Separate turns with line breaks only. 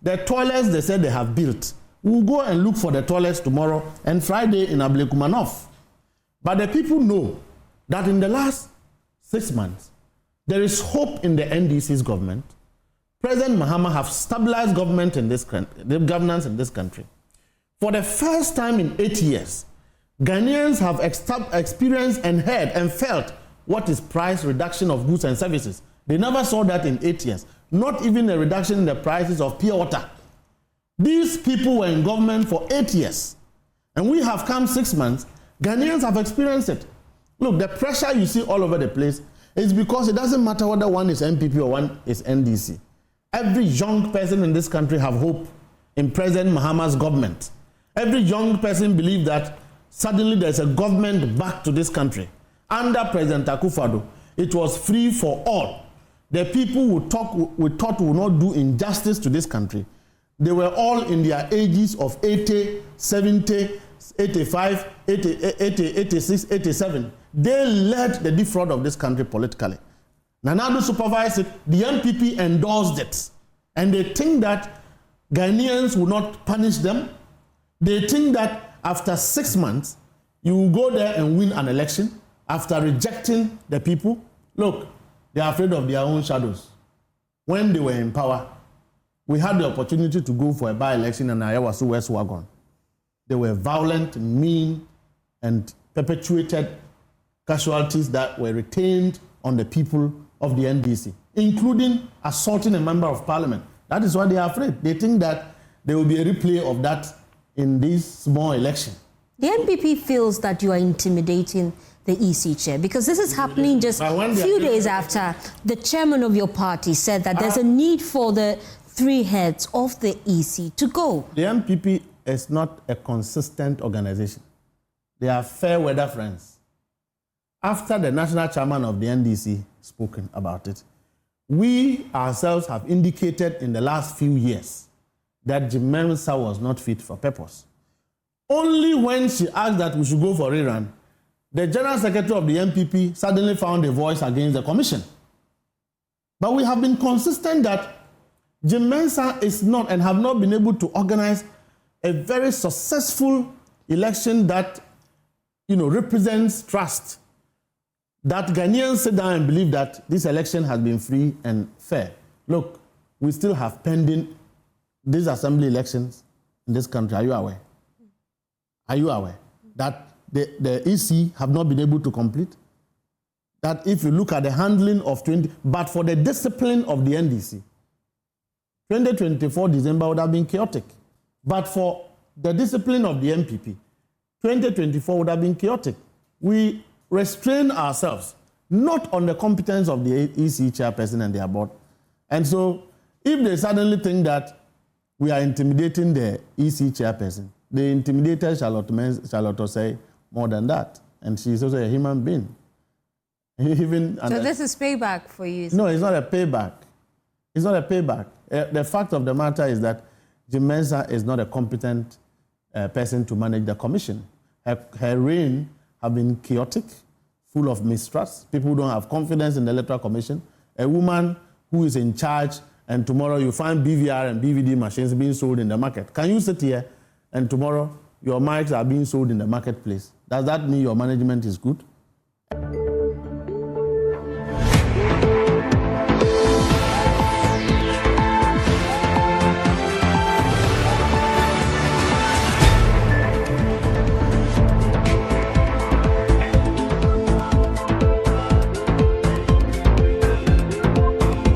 The toilets they said they have built, we'll go and look for the toilets tomorrow and Friday in Ablekuma North. But the people know that in the last 6 months, there is hope in the NDC's government. President Mahama have stabilized government in this country, the governance in this country. For the first time in 8 years, Ghanaians have experienced and heard and felt what is price reduction of goods and services. They never saw that in 8 years. Not even a reduction in the prices of pure water. These people were in government for 8 years. And we have come 6 months. Ghanaians have experienced it. Look, the pressure you see all over the place is because it doesn't matter whether one is NPP or one is NDC. Every young person in this country have hope in President Mahama's government. Every young person believes that suddenly there's a government back to this country. Under President Akufo-Addo, it was free for all. The people we thought would not do injustice to this country, they were all in their ages of 80, 70, 85, 80, 86, 87. They led the defraud of this country politically. Nanado supervised it, the NPP endorsed it. And they think that Ghanaians will not punish them. They think that after 6 months, you will go there and win an election after rejecting the people. Look, they are afraid of their own shadows. When they were in power, we had the opportunity to go for a by-election in Ayawaso West Wagon. They were violent, mean, and perpetuated casualties that were retained on the people of the NDC, including assaulting a member of parliament. That is why they are afraid. They think that there will be a replay of that in this small election.
The NPP feels that you are intimidating the EC chair because this is happening just a few days after the chairman of your party said that there's a need for the 3 heads of the EC to go.
The NPP is not a consistent organization. They are fair weather friends. After the national chairman of the NDC spoken about it, we ourselves have indicated in the last few years that Jean Mensa was not fit for purpose. Only when she asked that we should go for rerun, the General Secretary of the NPP suddenly found a voice against the commission. But we have been consistent that Jean Mensa is not and have not been able to organize a very successful election that, represents trust. That Ghanaians sit down and believe that this election has been free and fair. Look, we still have pending these assembly elections in this country. Are you aware? Are you aware that the EC have not been able to complete? That if you look at the handling of but for the discipline of the NDC, 2024 December would have been chaotic. But for the discipline of the NPP, 2024 would have been chaotic. We restrain ourselves, not on the competence of the EC chairperson and their board. And so, if they suddenly think that we are intimidating the EC chairperson, they intimidated Charlotte Osei more than that. And she's also a human being.
So this is payback for you?
No, it's not a payback. It's not a payback. The fact of the matter is that Jean Mensa is not a competent person to manage the commission. Her reign have been chaotic, full of mistrust. People don't have confidence in the Electoral Commission. A woman who is in charge, and tomorrow you find BVR and BVD machines being sold in the market. Can you sit here and tomorrow your mics are being sold in the marketplace? Does that mean your management is good?